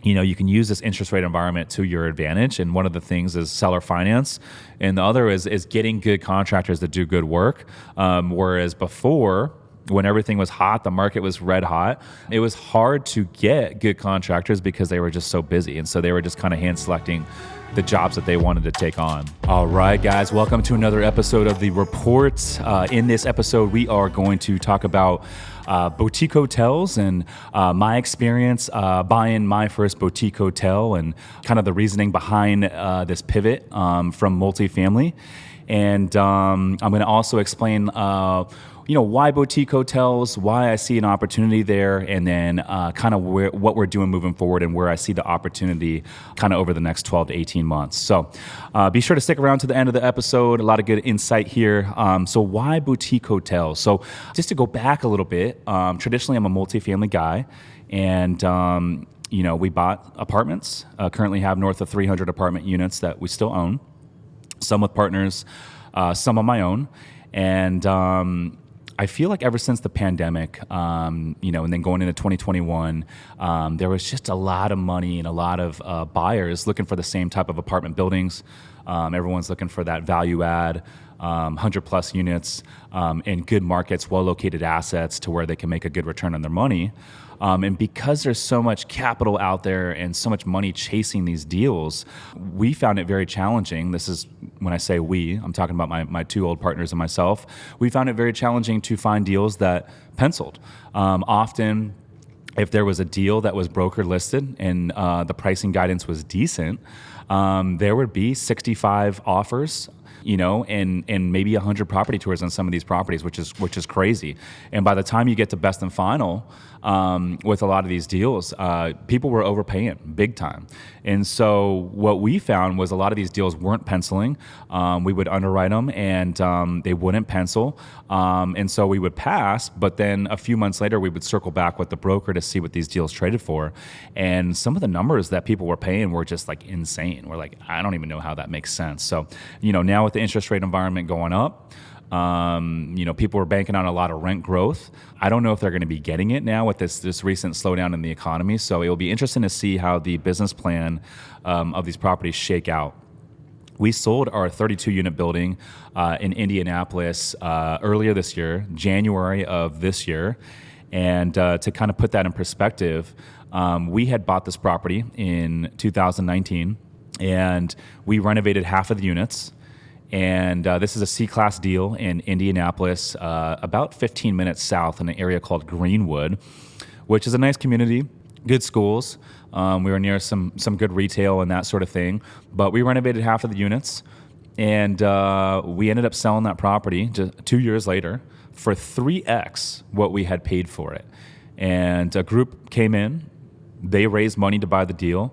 you can use this interest rate environment to your advantage. And one of the things is seller finance, and the other is getting good contractors to do good work. Whereas before, when everything was hot, the market was red hot, it was hard to get good contractors because they were just so busy. And so they were just kind of hand selecting the jobs that they wanted to take on. All right, guys, welcome to another episode of The Report. In this episode, we are going to talk about boutique hotels and my experience buying my first boutique hotel and kind of the reasoning behind this pivot from multifamily. And I'm going to also explain why boutique hotels, why I see an opportunity there, and then kind of what we're doing moving forward and where I see the opportunity kind of over the next 12 to 18 months. So be sure to stick around to the end of the episode. A lot of good insight here. So why boutique hotels? So just to go back a little bit, traditionally I'm a multifamily guy, and we bought apartments, currently have north of 300 apartment units that we still own, some with partners, some on my own. And I feel like ever since the pandemic, and then going into 2021, there was just a lot of money and a lot of buyers looking for the same type of apartment buildings. Everyone's looking for that value add, 100 plus units in good markets, well-located assets to where they can make a good return on their money. And because there's so much capital out there and so much money chasing these deals, we found it very challenging. This is when I say we, I'm talking about my two old partners and myself. We found it very challenging to find deals that penciled. Often, if there was a deal that was broker listed and the pricing guidance was decent, there would be 65 offers, and maybe 100 property tours on some of these properties, which is crazy. And by the time you get to best and final, with a lot of these deals, people were overpaying big time. And so what we found was a lot of these deals weren't penciling. We would underwrite them and they wouldn't pencil. And so we would pass, but then a few months later, we would circle back with the broker to see what these deals traded for. And some of the numbers that people were paying were just like insane. We're like, I don't even know how that makes sense. So, now with the interest rate environment going up, people are banking on a lot of rent growth. I don't know if they're going to be getting it now with this recent slowdown in the economy. So it will be interesting to see how the business plan of these properties shake out. We sold our 32-unit building in Indianapolis earlier this year, January of this year. And to kind of put that in perspective, we had bought this property in 2019, and we renovated half of the units. And this is a C-class deal in Indianapolis, about 15 minutes south in an area called Greenwood, which is a nice community, good schools. We were near some good retail and that sort of thing. But we renovated half of the units, and we ended up selling that property just 2 years later for 3x what we had paid for it. And a group came in. They raised money to buy the deal.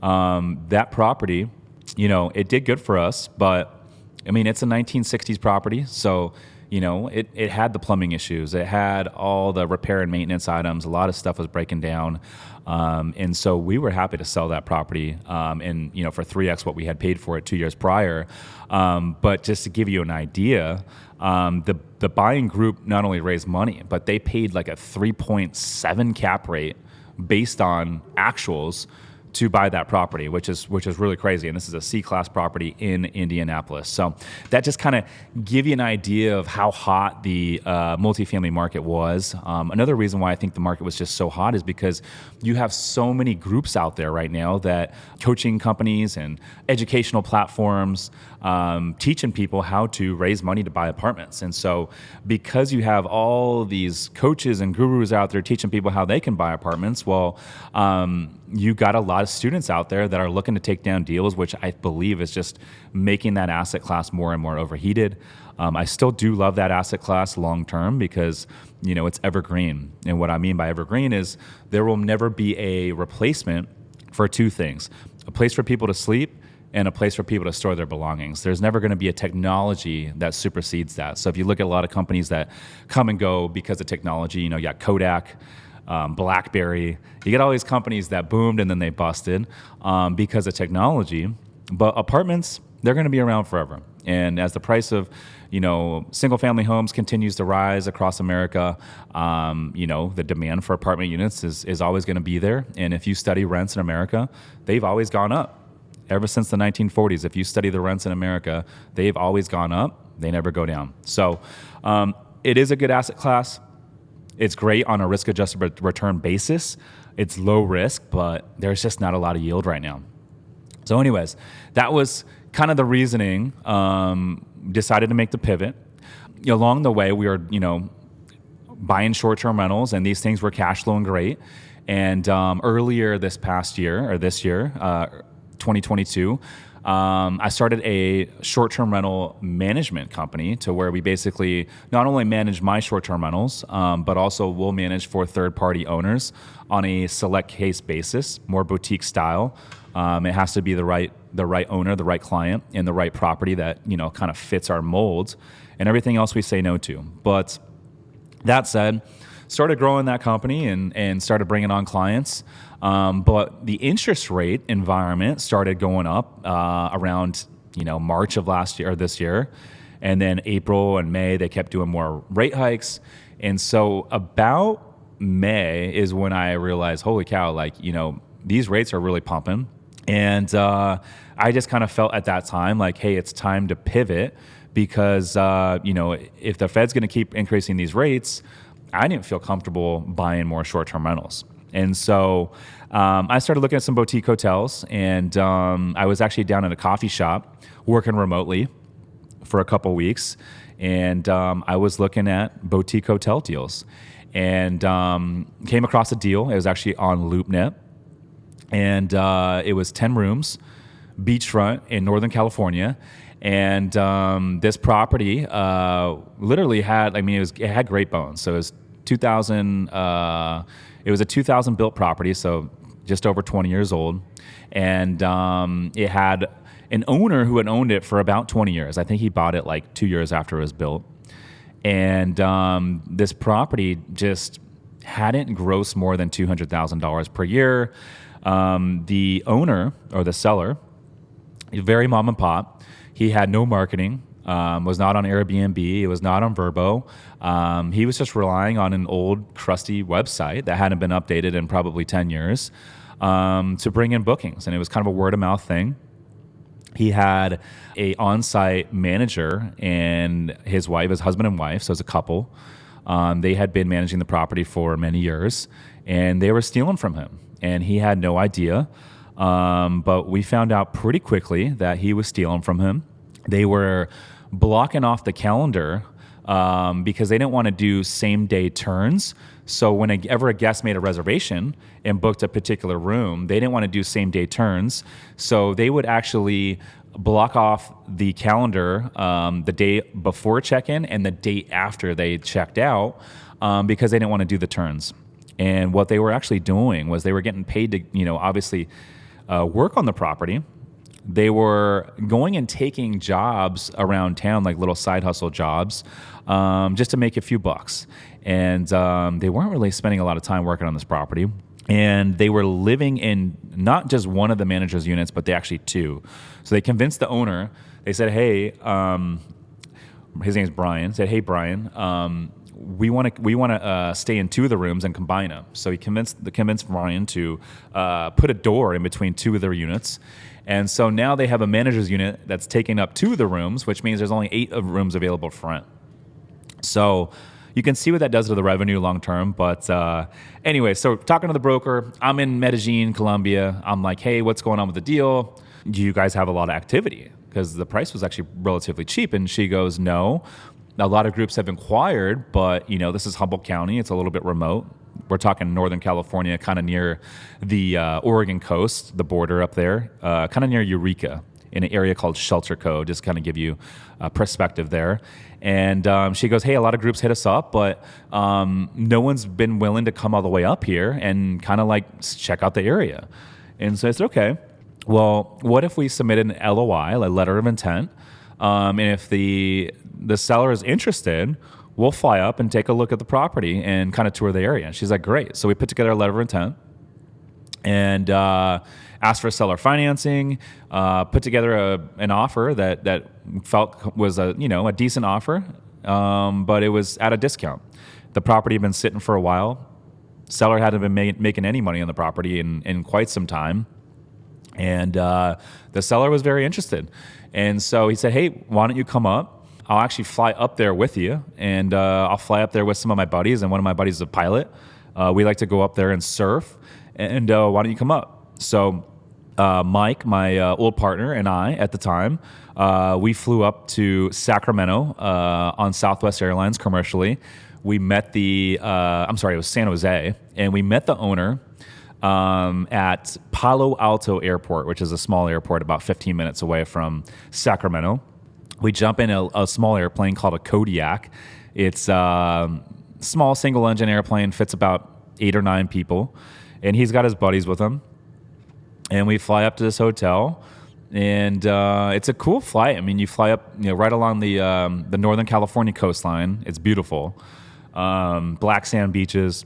That property, it did good for us, but it's a 1960s property, so, it had the plumbing issues. It had all the repair and maintenance items. A lot of stuff was breaking down. And so we were happy to sell that property, for 3x what we had paid for it 2 years prior. But just to give you an idea, the buying group not only raised money, but they paid like a 3.7 cap rate based on actuals to buy that property, which is really crazy. And this is a C-class property in Indianapolis. So that just kind of give you an idea of how hot the multifamily market was. Another reason why I think the market was just so hot is because you have so many groups out there right now, that coaching companies and educational platforms teaching people how to raise money to buy apartments. And so because you have all these coaches and gurus out there teaching people how they can buy apartments, well, you got a lot of students out there that are looking to take down deals, which I believe is just making that asset class more and more overheated. I still do love that asset class long term because, it's evergreen. And what I mean by evergreen is there will never be a replacement for two things: a place for people to sleep and a place for people to store their belongings. There's never going to be a technology that supersedes that. So if you look at a lot of companies that come and go because of technology, you got Kodak, BlackBerry. You get all these companies that boomed and then they busted because of technology. But apartments, they're going to be around forever. And as the price of, single family homes continues to rise across America, the demand for apartment units is always going to be there. And if you study rents in America, they've always gone up. Ever since the 1940s, if you study the rents in America, they've always gone up. They never go down. So it is a good asset class. It's great on a risk-adjusted return basis. It's low risk, but there's just not a lot of yield right now. So anyways, that was kind of the reasoning. Decided to make the pivot. Along the way, we were, buying short-term rentals, and these things were cash flowing great. And earlier this year, 2022, I started a short-term rental management company to where we basically not only manage my short-term rentals, but also will manage for third-party owners on a select case basis, more boutique style. It has to be the right owner, the right client, and the right property that kind of fits our mold, and everything else we say no to. But that said, started growing that company and started bringing on clients. But the interest rate environment started going up around March of this year, and then April and May they kept doing more rate hikes, and so about May is when I realized, holy cow, these rates are really pumping, and I just kind of felt at that time like, hey, it's time to pivot because if the Fed's going to keep increasing these rates, I didn't feel comfortable buying more short-term rentals. And so I started looking at some boutique hotels, and I was actually down at a coffee shop working remotely for a couple weeks, and I was looking at boutique hotel deals and came across a deal. It was actually on LoopNet, and it was 10 rooms, beachfront in Northern California. And this property literally had, it had great bones. So it was 2000. It was a 2000 built property, so just over 20 years old. And it had an owner who had owned it for about 20 years. I think he bought it 2 years after it was built. And this property just hadn't grossed more than $200,000 per year. The owner or the seller, very mom and pop, he had no marketing, was not on Airbnb, it was not on Vrbo. He was just relying on an old, crusty website that hadn't been updated in probably 10 years to bring in bookings. And it was kind of a word-of-mouth thing. He had a on-site manager and his wife, his husband and wife, so it was a couple. They had been managing the property for many years, and they were stealing from him. And he had no idea. But we found out pretty quickly that he was stealing from him. They were blocking off the calendar because they didn't want to do same-day turns. So whenever a guest made a reservation and booked a particular room, they didn't want to do same-day turns. So they would actually block off the calendar the day before check-in and the day after they checked out because they didn't want to do the turns. And what they were actually doing was they were getting paid to, obviously work on the property. They were going and taking jobs around town, like little side hustle jobs, just to make a few bucks. And they weren't really spending a lot of time working on this property. And they were living in not just one of the manager's units, but they actually two. So they convinced the owner. They said, hey, his name's Brian. Said, hey, Brian, we want to stay in two of the rooms and combine them. So he convinced Brian to put a door in between two of their units. And so now they have a manager's unit that's taking up two of the rooms, which means there's only 8 of rooms available for rent. So you can see what that does to the revenue long term. But anyway, so talking to the broker, I'm in Medellin, Colombia. I'm like, hey, what's going on with the deal? Do you guys have a lot of activity? Because the price was actually relatively cheap. And she goes, no. A lot of groups have inquired, but this is Humboldt County. It's a little bit remote. We're talking Northern California, kind of near the Oregon coast, the border up there, kind of near Eureka, in an area called Shelter Code, just kind of give you a perspective there. And she goes, hey, a lot of groups hit us up, but no one's been willing to come all the way up here and kind of check out the area. And so I said, okay, well, what if we submitted an LOI, a letter of intent, and if the seller is interested, we'll fly up and take a look at the property and kind of tour the area. And she's like, great. So we put together a letter of intent. and asked for seller financing, put together an offer that felt was a decent offer, but it was at a discount. The property had been sitting for a while. Seller hadn't been making any money on the property in quite some time. And the seller was very interested. And so he said, hey, why don't you come up? I'll actually fly up there with you. And I'll fly up there with some of my buddies. And one of my buddies is a pilot. We like to go up there and surf. And why don't you come up? So Mike, my old partner, and I at the time, we flew up to Sacramento on Southwest Airlines commercially. We met it was San Jose. And we met the owner at Palo Alto Airport, which is a small airport about 15 minutes away from Sacramento. We jump in a small airplane called a Kodiak. It's a small single-engine airplane, fits about 8 or 9 people, and he's got his buddies with him. And we fly up to this hotel, and it's a cool flight. I mean, you fly up right along the Northern California coastline. It's beautiful, black sand beaches.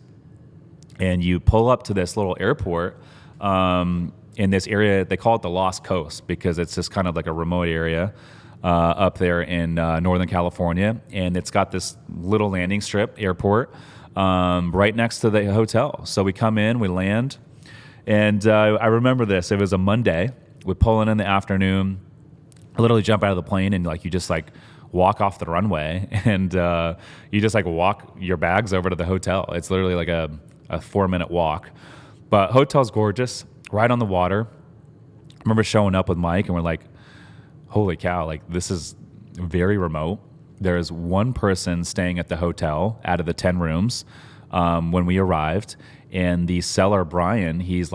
And you pull up to this little airport in this area. They call it the Lost Coast because it's just kind of like a remote area up there in Northern California. And it's got this little landing strip airport right next to the hotel. So we come in, we land. And I remember this. It was a Monday. We pull in the afternoon. I literally jump out of the plane and you just walk off the runway. And you just walk your bags over to the hotel. It's literally like a 4-minute walk, but hotel's gorgeous, right on the water. I remember showing up with Mike and we're like, holy cow, this is very remote. There's one person staying at the hotel out of the 10 rooms when we arrived, and the seller, Brian, he's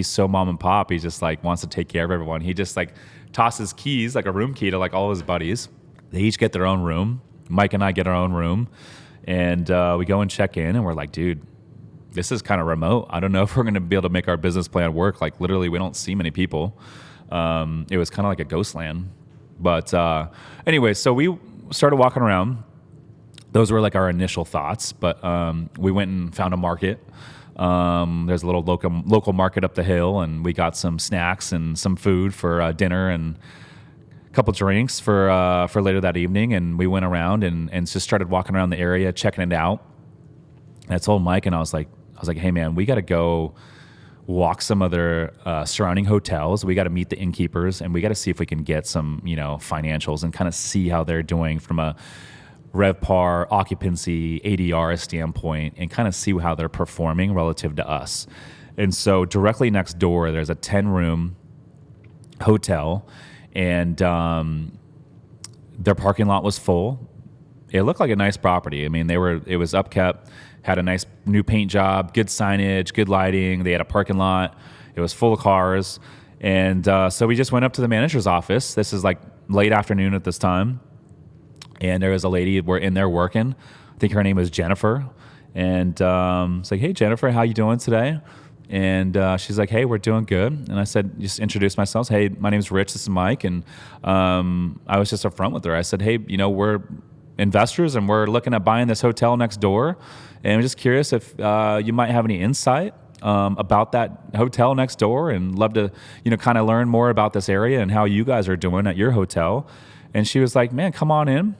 so mom and pop. He just wants to take care of everyone. He just tosses keys, a room key, to all his buddies. They each get their own room. Mike and I get our own room, and we go and check in, and we're like, dude, this is kind of remote. I don't know if we're going to be able to make our business plan work. Literally, we don't see many people. It was kind of like a ghost land. But anyway, so we started walking around. Those were our initial thoughts. But we went and found a market. There's a little local market up the hill, and we got some snacks and some food for dinner and a couple drinks for later that evening. And we went around and just started walking around the area, checking it out. And I told Mike, and I was like, hey man, we got to go walk some other surrounding hotels. We got to meet the innkeepers, and we got to see if we can get some, financials and kind of see how they're doing from a RevPAR, occupancy, ADR standpoint, and kind of see how they're performing relative to us. And so directly next door, there's a 10-room hotel, and their parking lot was full. It looked like a nice property. I mean, it was upkept, had a nice new paint job, good signage, good lighting. They had a parking lot. It was full of cars. And so we just went up to the manager's office. This is late afternoon at this time. And there was a lady we're in there working. I think her name was Jennifer. And it's like, hey, Jennifer, how you doing today? And she's like, hey, we're doing good. And I said, just introduce myself. Hey, my name's Rich. This is Mike. And I was just upfront with her. I said, hey, we're investors and we're looking at buying this hotel next door. And I'm just curious if you might have any insight about that hotel next door, and love to, kind of learn more about this area and how you guys are doing at your hotel. And she was like, man, come on in.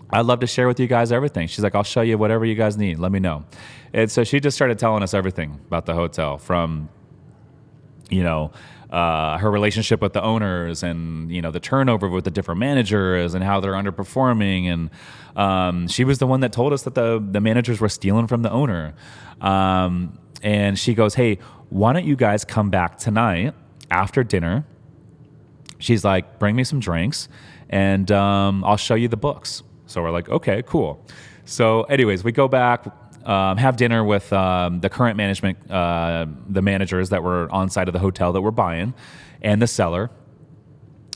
I'd love to share with you guys everything. She's like, I'll show you whatever you guys need. Let me know. And so she just started telling us everything about the hotel, from, her relationship with the owners, and, the turnover with the different managers and how they're underperforming. And she was the one that told us that the managers were stealing from the owner. And she goes, hey, why don't you guys come back tonight after dinner? She's like, bring me some drinks, and I'll show you the books. So we're like, okay, cool. So anyways, we go back, have dinner with the current management, the managers that were on site of the hotel that we're buying, and the seller,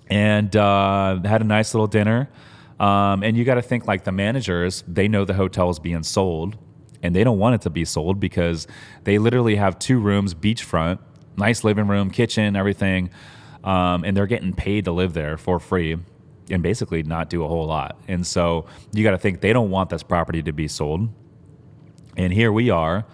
and had a nice little dinner. And you got to think, the managers, they know the hotel is being sold, and they don't want it to be sold because they literally have 2 rooms, beachfront, nice living room, kitchen, everything. And they're getting paid to live there for free and basically not do a whole lot. And so you got to think they don't want this property to be sold. And here we are,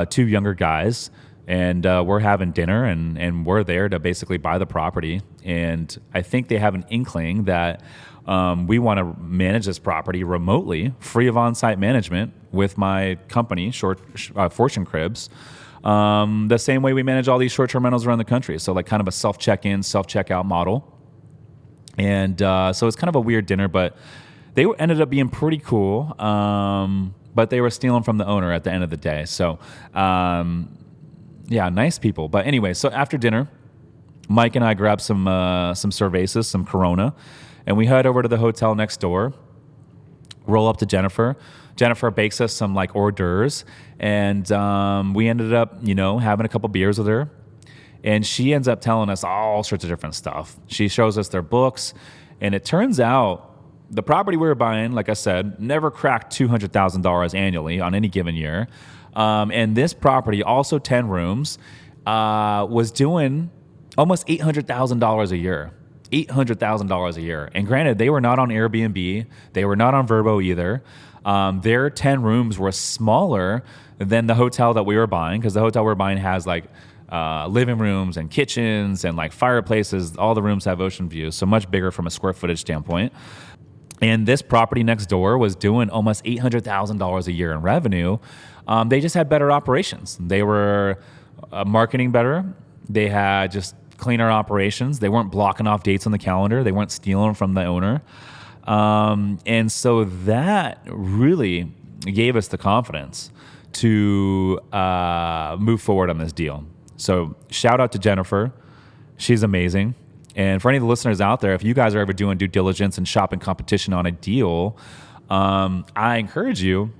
2 younger guys And we're having dinner, and we're there to basically buy the property. And I think they have an inkling that we want to manage this property remotely, free of on-site management with my company, Fortune Cribs, the same way we manage all these short-term rentals around the country. So like kind of a self-check-in, self-checkout model. And so it's kind of a weird dinner, but they ended up being pretty cool. But they were stealing from the owner at the end of the day. So yeah, nice people. But anyway, so after dinner, Mike and I grabbed some cervezas, some Corona, and we head over to the hotel next door, roll up to Jennifer. Jennifer bakes us some like hors d'oeuvres, and we ended up, having a couple beers with her. And she ends up telling us all sorts of different stuff. She shows us their books, and it turns out the property we were buying, like I said, never cracked $200,000 annually on any given year. And this property, also 10 rooms, was doing almost $800,000 a year. $800,000 a year. And granted, they were not on Airbnb. They were not on Vrbo either. Their 10 rooms were smaller than the hotel that we were buying, because the hotel we're buying has like living rooms and kitchens and like fireplaces. All the rooms have ocean views, so much bigger from a square footage standpoint. And this property next door was doing almost $800,000 a year in revenue. They just had better operations. They were marketing better. They had just cleaner operations. They weren't blocking off dates on the calendar. They weren't stealing from the owner. And so that really gave us the confidence to move forward on this deal. So shout out to Jennifer. She's amazing. And for any of the listeners out there, if you guys are ever doing due diligence and shopping competition on a deal, I encourage you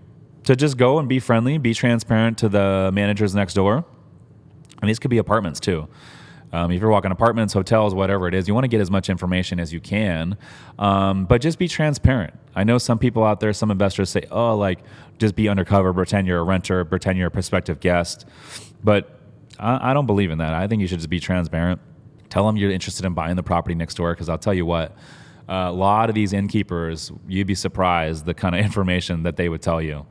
to just go and be friendly, be transparent to the managers next door. And these could be apartments too. If you're walking apartments, hotels, whatever it is, you want to get as much information as you can, but just be transparent. I know some people out there, some investors say, oh, like just be undercover, pretend you're a renter, pretend you're a prospective guest. But I don't believe in that. I think you should just be transparent. Tell them you're interested in buying the property next door, because I'll tell you what, a lot of these innkeepers, you'd be surprised the kind of information that they would tell you.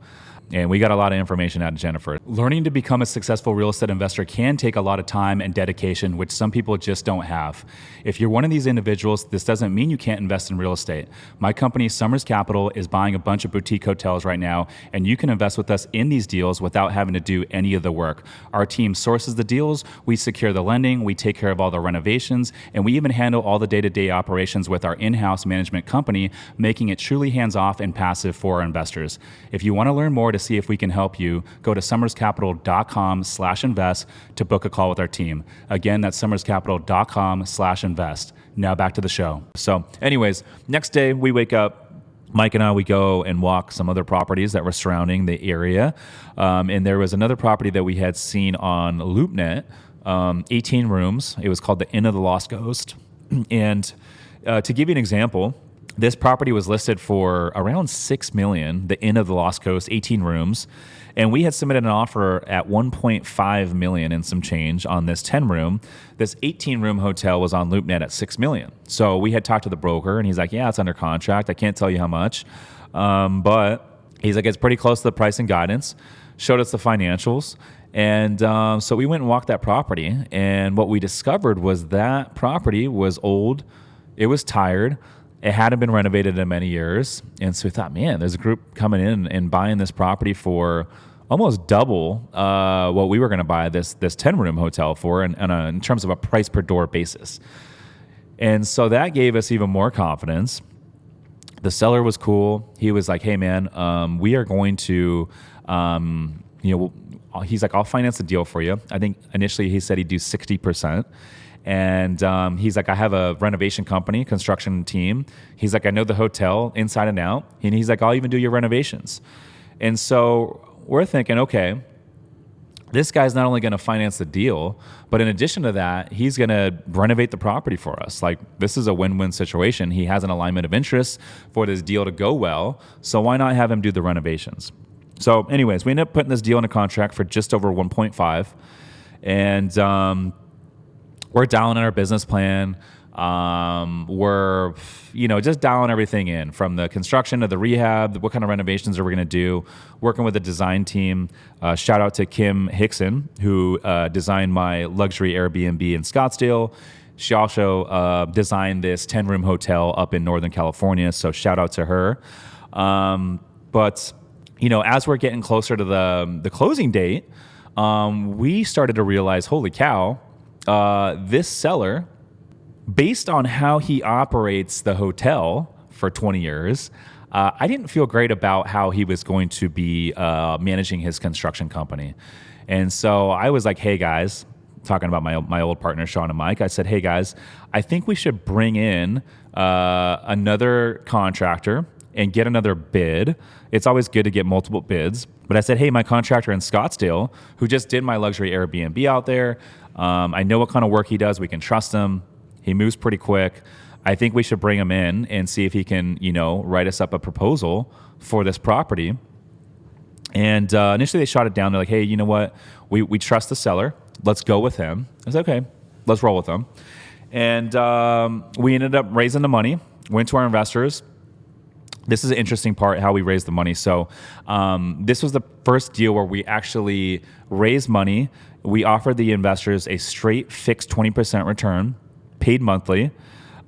And we got a lot of information out of Jennifer. Learning to become a successful real estate investor can take a lot of time and dedication, which some people just don't have. If you're one of these individuals, this doesn't mean you can't invest in real estate. My company, Summers Capital, is buying a bunch of boutique hotels right now, and you can invest with us in these deals without having to do any of the work. Our team sources the deals, we secure the lending, we take care of all the renovations, and we even handle all the day-to-day operations with our in-house management company, making it truly hands-off and passive for our investors. If you want to learn more to see if we can help you, go to summerscapital.com/invest to book a call with our team. Again, that's summerscapital.com/invest. Now back to the show. So anyways, next day we wake up, Mike and I, we go and walk some other properties that were surrounding the area. And there was another property that we had seen on LoopNet, 18 rooms. It was called the Inn of the Lost Ghost. And to give you an example, this property was listed for around $6 million, the Inn of the Lost Coast, 18 rooms. And we had submitted an offer at $1.5 million and some change on this 10 room. This 18 room hotel was on LoopNet at $6 million. So we had talked to the broker, and he's like, yeah, it's under contract. I can't tell you how much. But he's like, it's pretty close to the price and guidance. Showed us the financials. And so we went and walked that property. And what we discovered was that property was old. It was tired. It hadn't been renovated in many years. And so we thought, man, there's a group coming in and buying this property for almost double what we were going to buy this 10-room hotel for in terms of a price per door basis. And so that gave us even more confidence. The seller was cool. He was like, hey, man, we are going to, he's like, I'll finance the deal for you. I think initially he said he'd do 60%. And he's like, I have a renovation company, construction team. He's like, I know the hotel inside and out. And he's like, I'll even do your renovations. And so we're thinking, okay, this guy's not only going to finance the deal, but in addition to that, he's going to renovate the property for us. Like, this is a win-win situation. He has an alignment of interest for this deal to go well. So why not have him do the renovations? So anyways, we ended up putting this deal in a contract for just over 1.5. And we're dialing in our business plan. We're, just dialing everything in, from the construction to the rehab, what kind of renovations are we going to do, working with the design team. Shout out to Kim Hickson, who designed my luxury Airbnb in Scottsdale. She also designed this 10-room hotel up in Northern California, so shout out to her. But as we're getting closer to the closing date, we started to realize, holy cow, this seller, based on how he operates the hotel for 20 years, I didn't feel great about how he was going to be managing his construction company. And so I was like, hey guys, talking about my old partners, Sean and Mike, I said, hey guys, I think we should bring in another contractor and get another bid. It's always good to get multiple bids. But I said, hey, my contractor in Scottsdale, who just did my luxury Airbnb out there, I know what kind of work he does. We can trust him. He moves pretty quick. I think we should bring him in and see if he can, write us up a proposal for this property. And initially they shot it down. They're like, hey, you know what? We trust the seller. Let's go with him. I said, okay, let's roll with him. And we ended up raising the money, went to our investors. This is an interesting part, how we raised the money. So this was the first deal where we actually raised money. We offered the investors a straight fixed 20% return, paid monthly,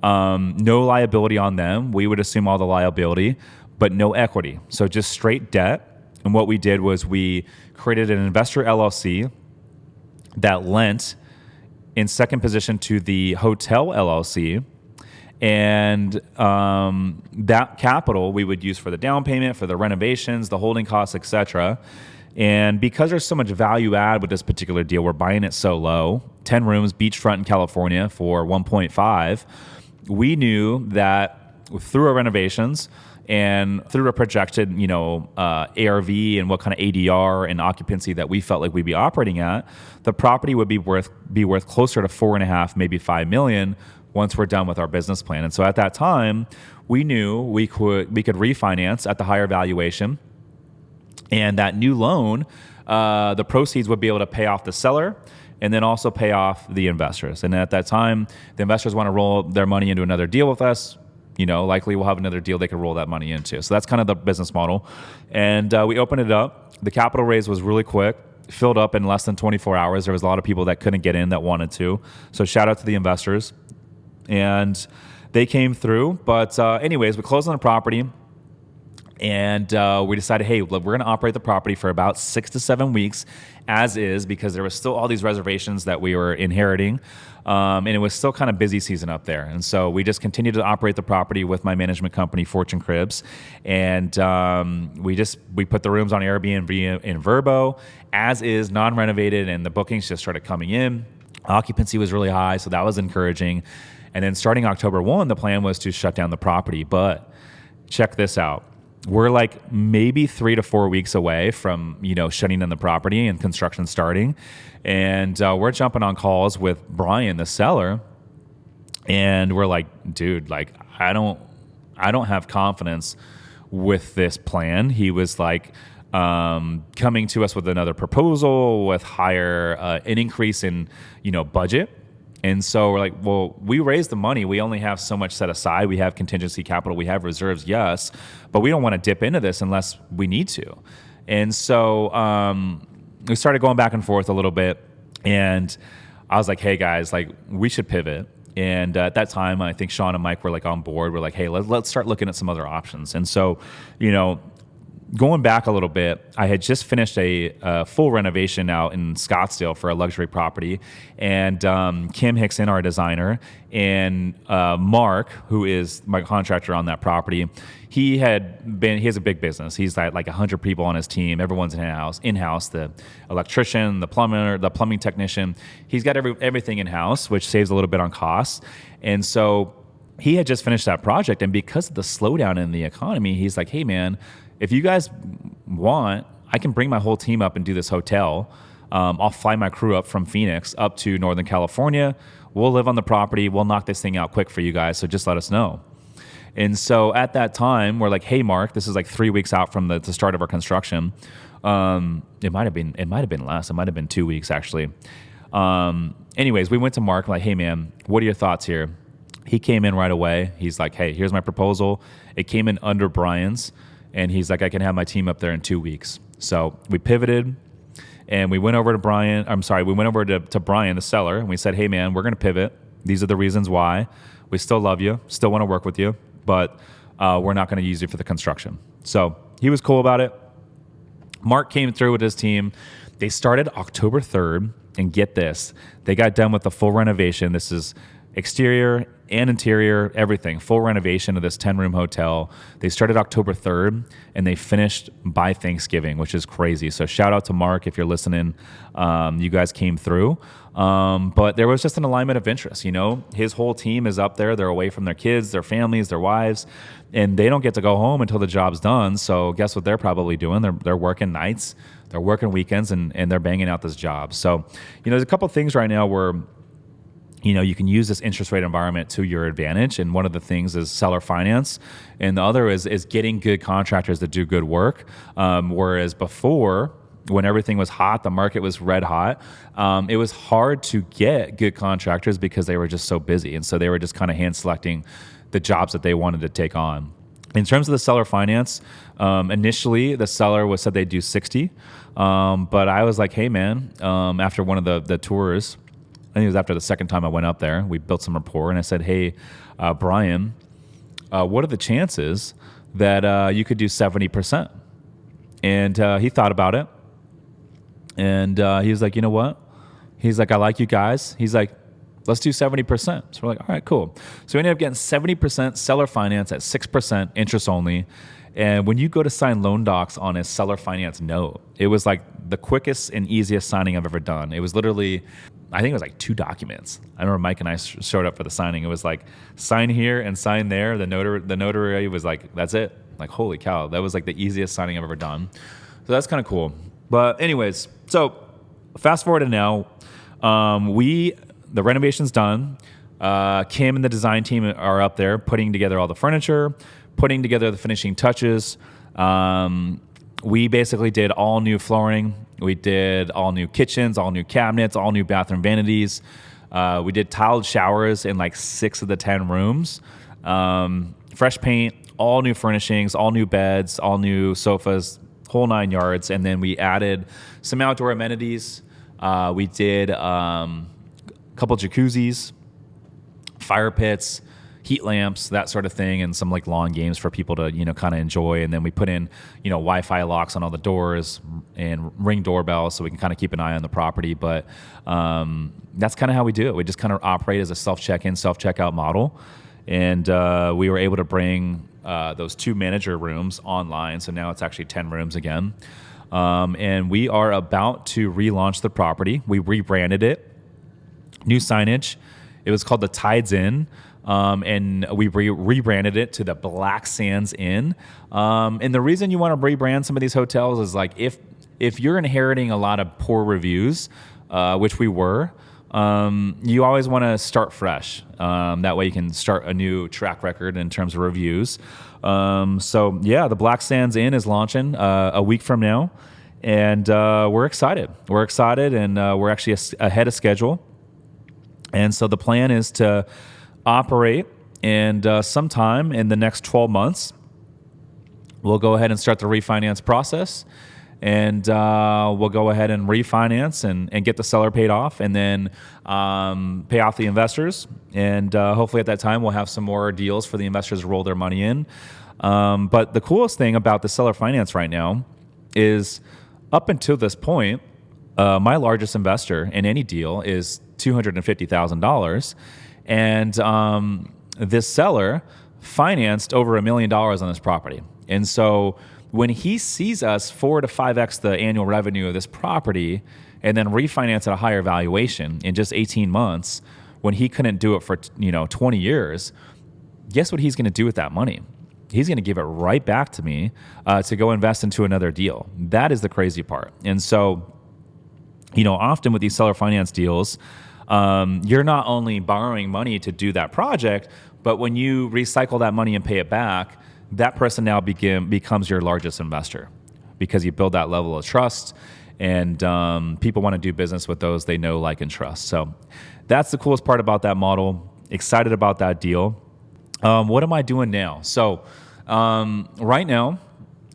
no liability on them. We would assume all the liability, but no equity. So just straight debt. And what we did was we created an investor LLC that lent in second position to the hotel LLC. And that capital we would use for the down payment, for the renovations, the holding costs, etc. And because there's so much value add with this particular deal, we're buying it so low, 10 rooms, beachfront in California for 1.5. We knew that through our renovations and through a projected, ARV and what kind of ADR and occupancy that we felt like we'd be operating at, the property would be worth closer to 4.5, maybe 5 million once we're done with our business plan. And so at that time, we knew we could refinance at the higher valuation, and that new loan, the proceeds would be able to pay off the seller and then also pay off the investors. And at that time, the investors want to roll their money into another deal with us. Likely we'll have another deal they can roll that money into. So that's kind of the business model. And we opened it up. The capital raise was really quick, filled up in less than 24 hours. There was a lot of people that couldn't get in that wanted to. So shout out to the investors. And they came through. But anyways, we closed on the property. And we decided, hey, look, we're going to operate the property for about 6 to 7 weeks as is, because there was still all these reservations that we were inheriting. And it was still kind of busy season up there. And so we just continued to operate the property with my management company, Fortune Cribs. And we put the rooms on Airbnb in Verbo as is, non-renovated, and the bookings just started coming in. Occupancy was really high, so that was encouraging. And then starting October 1, the plan was to shut down the property. But check this out. We're like maybe 3 to 4 weeks away from, shutting down the property and construction starting. And we're jumping on calls with Brian, the seller. And we're like, dude, I don't have confidence with this plan. He was like coming to us with another proposal with an increase in, budget. And so we're like, well, we raised the money. We only have so much set aside. We have contingency capital. We have reserves, yes, but we don't want to dip into this unless we need to. And so we started going back and forth a little bit. And I was like, hey, guys, we should pivot. And at that time, I think Sean and Mike were on board. We're like, hey, let's start looking at some other options. And so, going back a little bit, I had just finished a full renovation out in Scottsdale for a luxury property. And Kim Hickson, our designer, and Mark, who is my contractor on that property, he has a big business. He's like 100 people on his team. Everyone's in-house, the electrician, the plumber, the plumbing technician. He's got everything in-house, which saves a little bit on costs. And so he had just finished that project. And because of the slowdown in the economy, he's like, hey, man, if you guys want, I can bring my whole team up and do this hotel. I'll fly my crew up from Phoenix up to Northern California. We'll live on the property. We'll knock this thing out quick for you guys. So just let us know. And so at that time, we're like, hey, Mark, this is 3 weeks out from the start of our construction. It might have been less. It might have been 2 weeks, actually. Anyways, we went to Mark, like, hey, man, what are your thoughts here? He came in right away. He's like, hey, here's my proposal. It came in under Brian's, and he's like, I can have my team up there in 2 weeks. So we pivoted, and we went over to we went over to Brian, the seller, and we said, hey, man, we're going to pivot. These are the reasons why. We still love you, still want to work with you, but we're not going to use you for the construction. So he was cool about it. Mark came through with his team. They started October 3rd, and get this, they got done with the full renovation. This is exterior and interior, everything, full renovation of this 10-room hotel. They started October 3rd, and they finished by Thanksgiving, which is crazy. So shout out to Mark if you're listening. You guys came through. But there was just an alignment of interest. His whole team is up there. They're away from their kids, their families, their wives, and they don't get to go home until the job's done. So guess what they're probably doing? They're working nights, they're working weekends, and they're banging out this job. So, there's a couple of things right now where you can use this interest rate environment to your advantage. And one of the things is seller finance. And the other is getting good contractors that do good work. Whereas before, when everything was hot, the market was red hot, it was hard to get good contractors because they were just so busy. And so they were just kind of hand selecting the jobs that they wanted to take on. In terms of the seller finance, initially the seller said they'd do 60. But I was like, hey man, after one of the tours, I think it was after the second time I went up there, we built some rapport, and I said, hey, Brian, what are the chances that you could do 70%? And he thought about it, and he was like, you know what? He's like, I like you guys. He's like, let's do 70%. So we're like, all right, cool. So we ended up getting 70% seller finance at 6% interest only. And when you go to sign loan docs on a seller finance note, it was like the quickest and easiest signing I've ever done. It was literally, I think it was like 2 documents. I remember Mike and I showed up for the signing. It was like sign here and sign there. The notary was like, that's it. Like, holy cow. That was like the easiest signing I've ever done. So that's kind of cool. But anyways, so fast forward to now, the renovation's done. Kim and the design team are up there putting together all the furniture, putting together the finishing touches. We basically did all new flooring. We did all new kitchens, all new cabinets, all new bathroom vanities. We did tiled showers in like 6 of the 10 rooms. Fresh paint, all new furnishings, all new beds, all new sofas, whole 9 yards. And then we added some outdoor amenities. We did a couple jacuzzis, fire pits, heat lamps, that sort of thing, and some like lawn games for people to, kind of enjoy. And then we put in, Wi-Fi locks on all the doors and Ring doorbells so we can kind of keep an eye on the property. But that's kind of how we do it. We just kind of operate as a self-check-in, self-checkout model. And we were able to bring those 2 manager rooms online. So now it's actually 10 rooms again. And we are about to relaunch the property. We rebranded it, new signage. It was called the Tides Inn. And we rebranded it to the Black Sands Inn. And the reason you want to rebrand some of these hotels is like if you're inheriting a lot of poor reviews, which we were, you always want to start fresh. That way you can start a new track record in terms of reviews. So yeah, the Black Sands Inn is launching a week from now, and we're excited. We're excited, and we're actually ahead of schedule. And so the plan is to operate, and sometime in the next 12 months, we'll go ahead and start the refinance process, and we'll go ahead and refinance and get the seller paid off, and then pay off the investors. And hopefully at that time, we'll have some more deals for the investors to roll their money in. But the coolest thing about the seller finance right now is up until this point, my largest investor in any deal is $250,000. And this seller financed over $1 million on this property. And so when he sees us 4 to 5x the annual revenue of this property and then refinance at a higher valuation in just 18 months, when he couldn't do it for 20 years, guess what he's going to do with that money? He's going to give it right back to me to go invest into another deal. That is the crazy part. And so, often with these seller finance deals, you're not only borrowing money to do that project, but when you recycle that money and pay it back, that person now becomes your largest investor because you build that level of trust, and people want to do business with those they know, like, and trust. So that's the coolest part about that model. Excited about that deal. What am I doing now? So right now,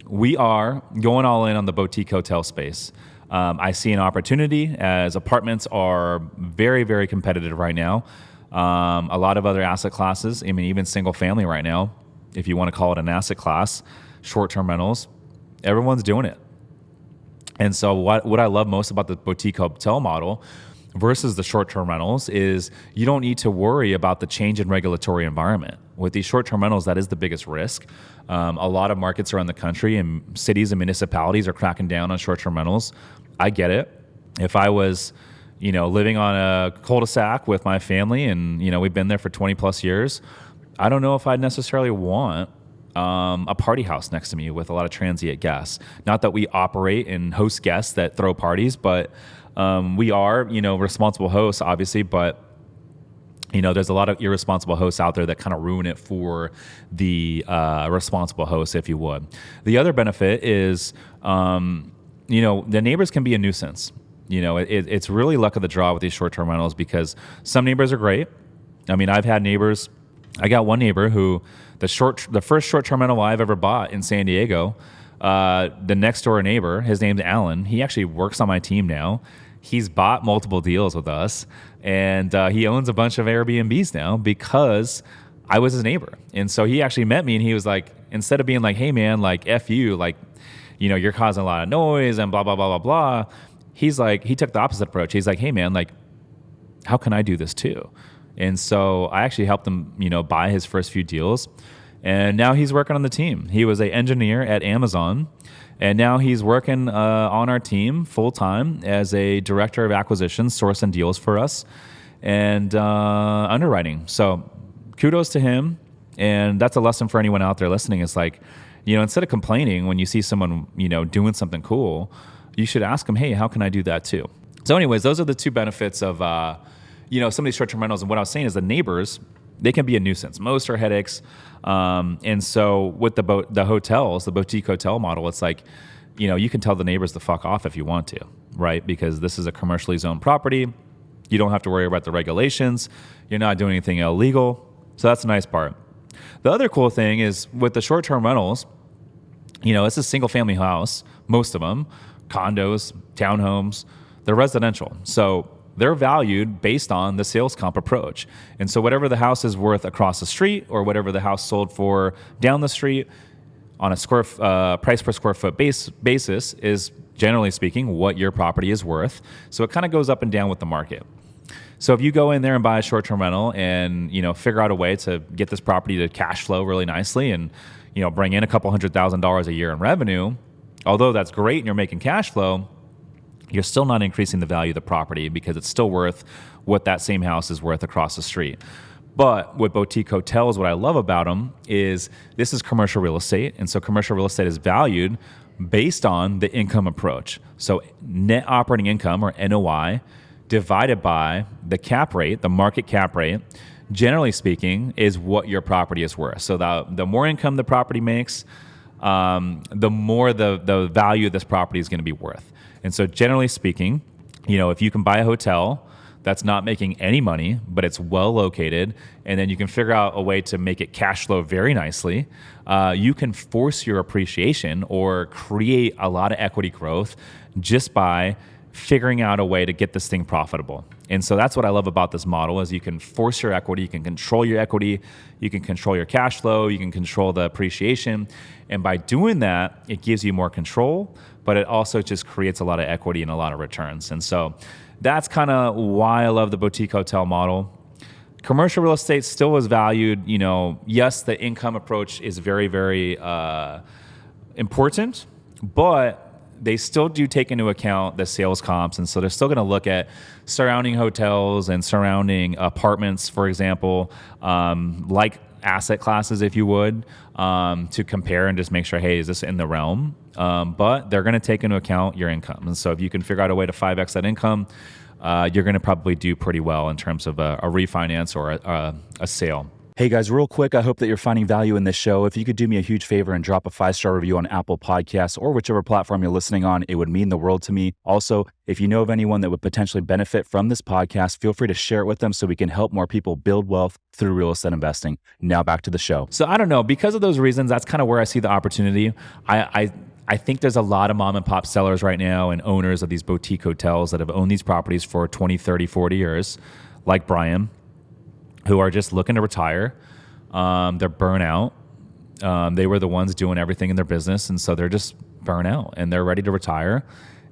we are going all in on the boutique hotel space. I see an opportunity as apartments are very, very competitive right now. A lot of other asset classes, I mean, even single family right now, if you want to call it an asset class, short-term rentals, everyone's doing it. And so what I love most about the boutique hotel model versus the short-term rentals is you don't need to worry about the change in regulatory environment. With these short-term rentals, that is the biggest risk. A lot of markets around the country and cities and municipalities are cracking down on short-term rentals. I get it. If I was, living on a cul-de-sac with my family and, we've been there for 20 plus years, I don't know if I'd necessarily want a party house next to me with a lot of transient guests. Not that we operate and host guests that throw parties, but we are, responsible hosts, obviously, but there's a lot of irresponsible hosts out there that kind of ruin it for the responsible hosts, if you would. The other benefit is, the neighbors can be a nuisance. It's really luck of the draw with these short-term rentals because some neighbors are great. I mean, I've had neighbors. I got one neighbor who the first short-term rental I've ever bought in San Diego, the next door neighbor, his name's Alan. He actually works on my team now. He's bought multiple deals with us, and he owns a bunch of Airbnbs now because I was his neighbor. And so he actually met me, and he was like, instead of being like, hey, man, like, F you, like, you're causing a lot of noise and blah, blah, blah, blah, blah. He's like, he took the opposite approach. He's like, hey, man, like, how can I do this too? And so I actually helped him, buy his first few deals. And now he's working on the team. He was an engineer at Amazon. And now he's working on our team full-time as a director of acquisitions, sourcing deals for us and underwriting. So kudos to him. And that's a lesson for anyone out there listening. It's like, instead of complaining when you see someone, doing something cool, you should ask them, hey, how can I do that too? So anyways, those are the two benefits of, some of these short-term rentals. And what I was saying is the neighbors, they can be a nuisance. Most are headaches. And so with the hotels, the boutique hotel model, it's like, you can tell the neighbors to fuck off if you want to, right? Because this is a commercially zoned property. You don't have to worry about the regulations. You're not doing anything illegal. So that's the nice part. The other cool thing is with the short-term rentals, it's a single family house, most of them, condos, townhomes, they're residential. So they're valued based on the sales comp approach. And so whatever the house is worth across the street or whatever the house sold for down the street on a price per square foot basis is, generally speaking, what your property is worth. So it kind of goes up and down with the market. So if you go in there and buy a short-term rental and, figure out a way to get this property to cash flow really nicely and, bring in a couple $100,000 a year in revenue, although that's great and you're making cash flow, you're still not increasing the value of the property because it's still worth what that same house is worth across the street. But with boutique hotels, what I love about them is this is commercial real estate. And so commercial real estate is valued based on the income approach. So net operating income, or NOI, divided by the cap rate, the market cap rate, generally speaking, is what your property is worth. So the more income the property makes, the more the value of this property is going to be worth. And so generally speaking, if you can buy a hotel that's not making any money, but it's well located, and then you can figure out a way to make it cash flow very nicely, you can force your appreciation or create a lot of equity growth just by figuring out a way to get this thing profitable. And so that's what I love about this model is you can force your equity, you can control your equity, you can control your cash flow, you can control the appreciation. And by doing that, it gives you more control, but it also just creates a lot of equity and a lot of returns. And so that's kind of why I love the boutique hotel model. Commercial real estate still is valued, yes, the income approach is very, very important, but they still do take into account the sales comps. And so they're still going to look at surrounding hotels and surrounding apartments, for example, like asset classes, if you would, to compare and just make sure, hey, is this in the realm? But they're going to take into account your income. And so if you can figure out a way to 5X that income, you're going to probably do pretty well in terms of a refinance or a sale. Hey guys, real quick, I hope that you're finding value in this show. If you could do me a huge favor and drop a 5-star review on Apple Podcasts or whichever platform you're listening on, it would mean the world to me. Also, if you know of anyone that would potentially benefit from this podcast, feel free to share it with them so we can help more people build wealth through real estate investing. Now back to the show. So I don't know, because of those reasons, that's kind of where I see the opportunity. I think there's a lot of mom and pop sellers right now and owners of these boutique hotels that have owned these properties for 20, 30, 40 years, like Brian, who are just looking to retire. They're burnt out. They were the ones doing everything in their business, and so they're just burnt out and they're ready to retire.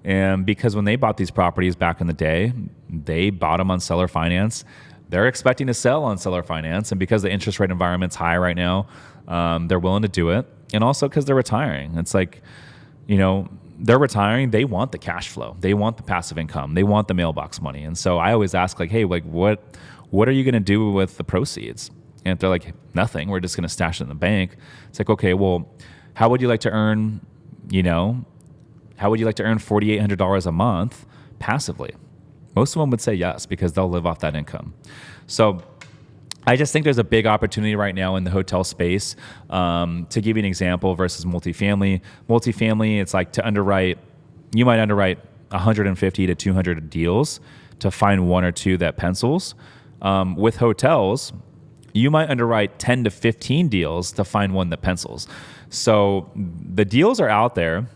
And because when they bought these properties back in the day, they bought them on seller finance. They're expecting to sell on seller finance, and because the interest rate environment's high right now, they're willing to do it. And also because they're retiring. It's like, they're retiring. They want the cash flow. They want the passive income. They want the mailbox money. And so I always ask, like, hey, like what are you going to do with the proceeds? And if they're like, nothing, we're just going to stash it in the bank. It's like, okay, well, how would you like to earn, $4,800 a month passively? Most of them would say yes, because they'll live off that income. So I just think there's a big opportunity right now in the hotel space. To give you an example versus multifamily. Multifamily, it's like you might underwrite 150 to 200 deals to find one or two that pencils. With hotels, you might underwrite 10 to 15 deals to find one that pencils. So the deals are out there.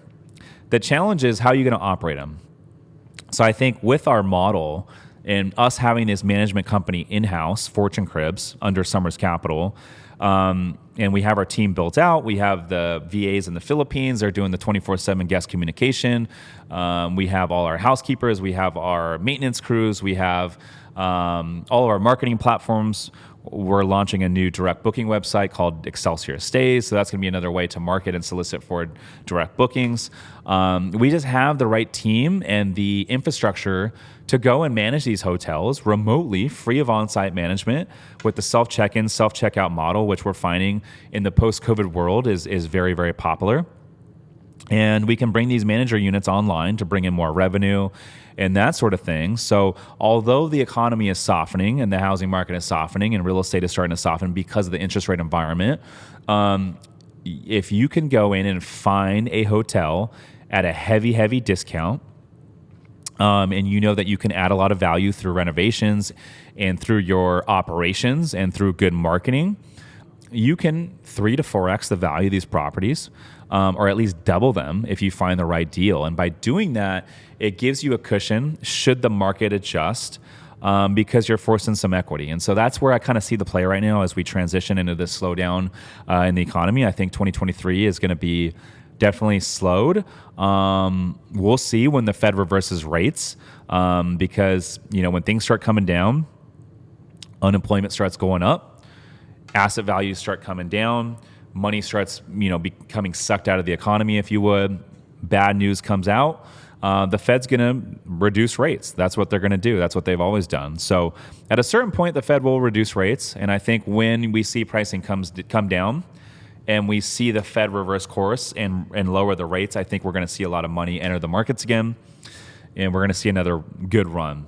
The challenge is how are you going to operate them? So I think with our model and us having this management company in-house, Fortune Cribs, under Summers Capital, and we have our team built out. We have the VAs in the Philippines. They're doing the 24/7 guest communication. We have all our housekeepers. We have our maintenance crews. We have all of our marketing platforms. We're launching a new direct booking website called Excelsior Stays. So that's going to be another way to market and solicit for direct bookings. We just have the right team and the infrastructure to go and manage these hotels remotely, free of on-site management, with the self-check-in, self-checkout model, which we're finding in the post-COVID world is very, very popular. And we can bring these manager units online to bring in more revenue and that sort of thing. So although the economy is softening and the housing market is softening and real estate is starting to soften because of the interest rate environment, if you can go in and find a hotel at a heavy discount, and you know that you can add a lot of value through renovations and through your operations and through good marketing, you can 3 to 4x the value of these properties, or at least double them if you find the right deal. And by doing that, it gives you a cushion should the market adjust, because you're forcing some equity. And so that's where I kind of see the play right now as we transition into this slowdown in the economy. I think 2023 is going to be definitely slowed. We'll see when the Fed reverses rates, because when things start coming down, unemployment starts going up, asset values start coming down, money starts becoming sucked out of the economy, if you would. Bad news comes out. The Fed's going to reduce rates. That's what they're going to do. That's what they've always done. So at a certain point, the Fed will reduce rates. And I think when we see pricing come down and we see the Fed reverse course and lower the rates, I think we're going to see a lot of money enter the markets again. And we're going to see another good run.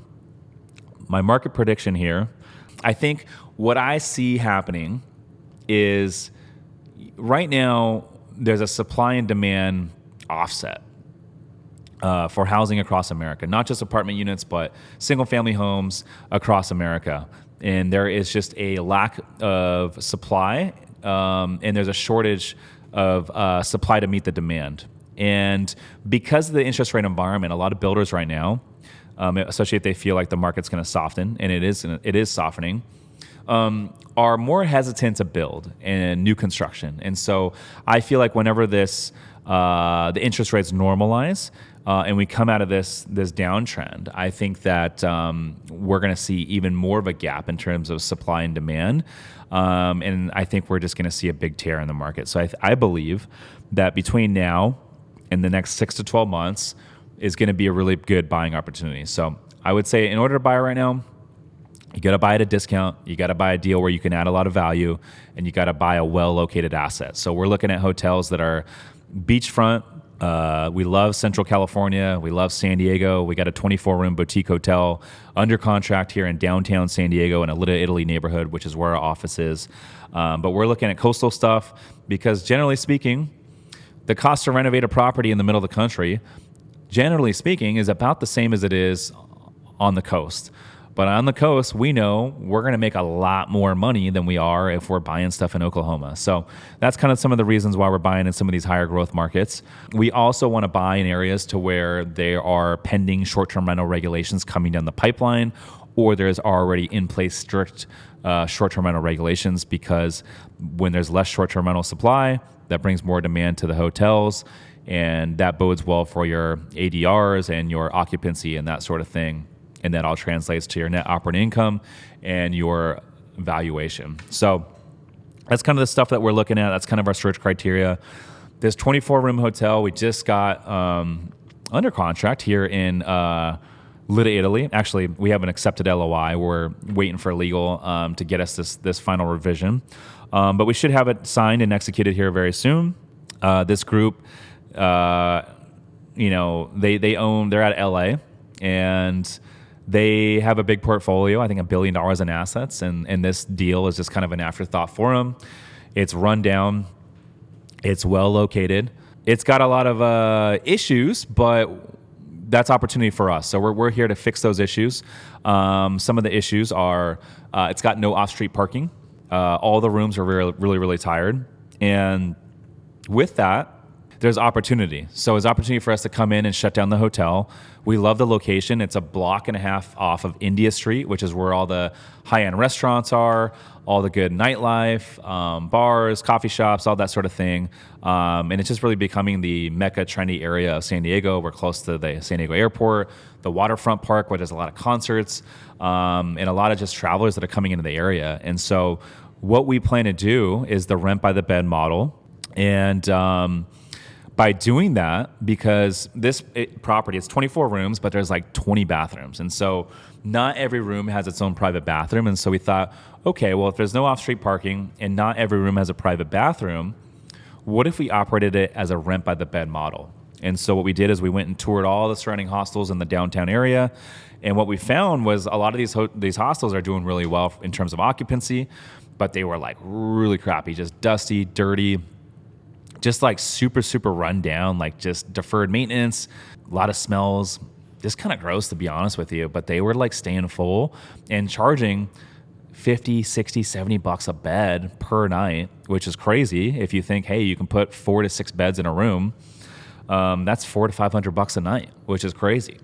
My market prediction here, I think what I see happening is right now there's a supply and demand offset for housing across America, not just apartment units, but single family homes across America. And there is just a lack of supply, and there's a shortage of supply to meet the demand. And because of the interest rate environment, a lot of builders right now, especially if they feel like the market's going to soften, and it is softening, are more hesitant to build and new construction. And so I feel like whenever the interest rates normalize, and we come out of this downtrend, I think that we're going to see even more of a gap in terms of supply and demand. And I think we're just going to see a big tear in the market. So I believe that between now and the next 6 to 12 months is going to be a really good buying opportunity. So I would say in order to buy right now, you got to buy at a discount. You got to buy a deal where you can add a lot of value, and you got to buy a well-located asset. So we're looking at hotels that are beachfront, We love Central California. We love San Diego. We got a 24-room boutique hotel under contract here in downtown San Diego in a Little Italy neighborhood, which is where our office is. But we're looking at coastal stuff because, generally speaking, the cost to renovate a property in the middle of the country, generally speaking, is about the same as it is on the coast. But on the coast, we know we're going to make a lot more money than we are if we're buying stuff in Oklahoma. So that's kind of some of the reasons why we're buying in some of these higher growth markets. We also want to buy in areas to where there are pending short-term rental regulations coming down the pipeline, or there's already in place strict short-term rental regulations, because when there's less short-term rental supply, that brings more demand to the hotels, and that bodes well for your ADRs and your occupancy and that sort of thing. And that all translates to your net operating income and your valuation. So that's kind of the stuff that we're looking at. That's kind of our search criteria. This 24-room hotel we just got under contract here in Little Italy. Actually, we have an accepted LOI. We're waiting for legal to get us this final revision. But we should have it signed and executed here very soon. This group, they're out of LA, and they have a big portfolio, I think $1 billion in assets, and this deal is just kind of an afterthought for them. It's run down. It's well located. It's got a lot of issues, but that's opportunity for us. So we're here to fix those issues. Some of the issues are it's got no off-street parking. All the rooms are really, really tired. And with that, there's opportunity. So there's opportunity for us to come in and shut down the hotel. We love the location. It's a block and a half off of India Street, which is where all the high-end restaurants are, all the good nightlife, bars, coffee shops, all that sort of thing. And it's just really becoming the mecca trendy area of San Diego. We're close to the San Diego airport, the waterfront park, where there's a lot of concerts, and a lot of just travelers that are coming into the area. And so what we plan to do is the rent by the bed model. And by doing that, because this property, it's 24 rooms, but there's like 20 bathrooms. And so not every room has its own private bathroom. And so we thought, okay, well, if there's no off-street parking and not every room has a private bathroom, what if we operated it as a rent by the bed model? And so what we did is we went and toured all the surrounding hostels in the downtown area. And what we found was a lot of these hostels are doing really well in terms of occupancy, but they were like really crappy, just dusty, dirty, just like super, super run down, like just deferred maintenance, a lot of smells, just kind of gross, to be honest with you. But they were like staying full and charging 50, 60, 70 bucks a bed per night, which is crazy. If you think, hey, you can put 4 to 6 beds in a room, that's $400 to $500 a night, which is crazy.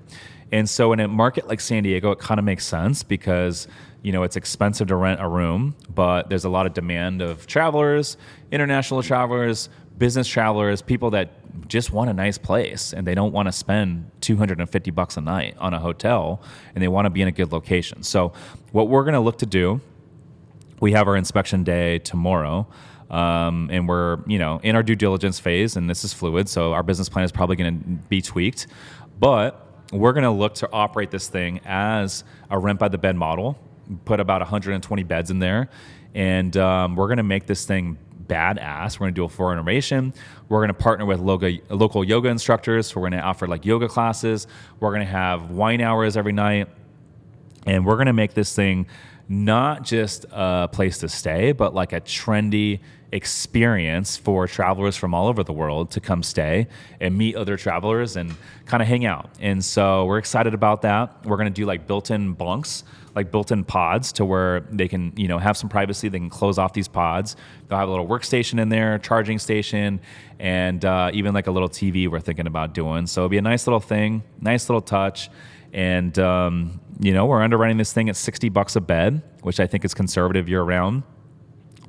And so in a market like San Diego, it kind of makes sense because, it's expensive to rent a room, but there's a lot of demand of travelers, international travelers, business travelers, people that just want a nice place and they don't want to spend $250 a night on a hotel, and they want to be in a good location. So what we're going to look to do, we have our inspection day tomorrow, and we're in our due diligence phase, and this is fluid, so our business plan is probably going to be tweaked, but we're going to look to operate this thing as a rent by the bed model, put about 120 beds in there, and we're going to make this thing badass. We're going to do a floor renovation. We're going to partner with local yoga instructors. So we're going to offer like yoga classes. We're going to have wine hours every night. And we're going to make this thing not just a place to stay, but like a trendy experience for travelers from all over the world to come stay and meet other travelers and kind of hang out. And so we're excited about that. We're going to do like built-in bunks, like built-in pods to where they can, have some privacy. They can close off these pods. They'll have a little workstation in there, charging station, and even like a little TV we're thinking about doing. So it'll be a nice little thing, nice little touch. And, we're underwriting this thing at $60 a bed, which I think is conservative year round.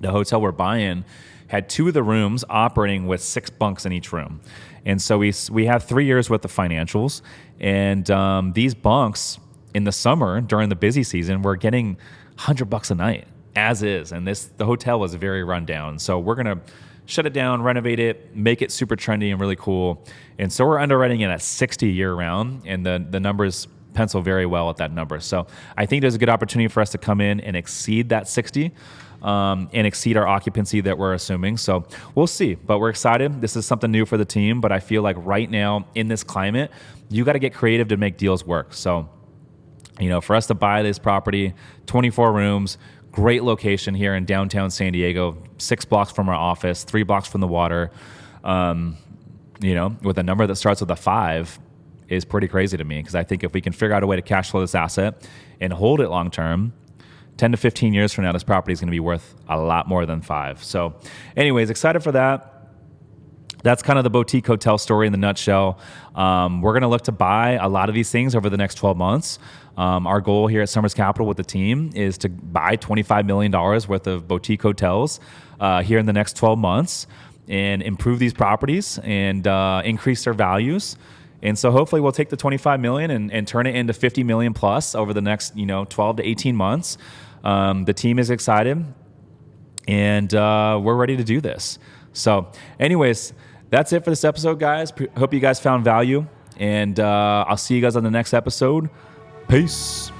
The hotel we're buying had 2 of the rooms operating with 6 bunks in each room. And so we have 3 years worth of financials. And these bunks in the summer during the busy season, we're getting $100 a night as is. And the hotel was very run down. So we're going to shut it down, renovate it, make it super trendy and really cool. And so we're underwriting it at 60 year round. And the numbers pencil very well at that number. So I think there's a good opportunity for us to come in and exceed that 60 and exceed our occupancy that we're assuming. So we'll see, but we're excited. This is something new for the team, but I feel like right now in this climate, you got to get creative to make deals work. So, for us to buy this property, 24 rooms, great location here in downtown San Diego, 6 blocks from our office, 3 blocks from the water, with a number that starts with a 5 is pretty crazy to me, because I think if we can figure out a way to cash flow this asset and hold it long term, 10 to 15 years from now, this property is going to be worth a lot more than 5. So anyways, excited for that. That's kind of the boutique hotel story in the nutshell. We're going to look to buy a lot of these things over the next 12 months. Our goal here at Summers Capital with the team is to buy $25 million worth of boutique hotels here in the next 12 months and improve these properties and increase their values. And so hopefully we'll take the $25 million and turn it into $50 million plus over the next 12 to 18 months. The team is excited, and we're ready to do this. So anyways, that's it for this episode, guys. Hope you guys found value, and I'll see you guys on the next episode. Peace.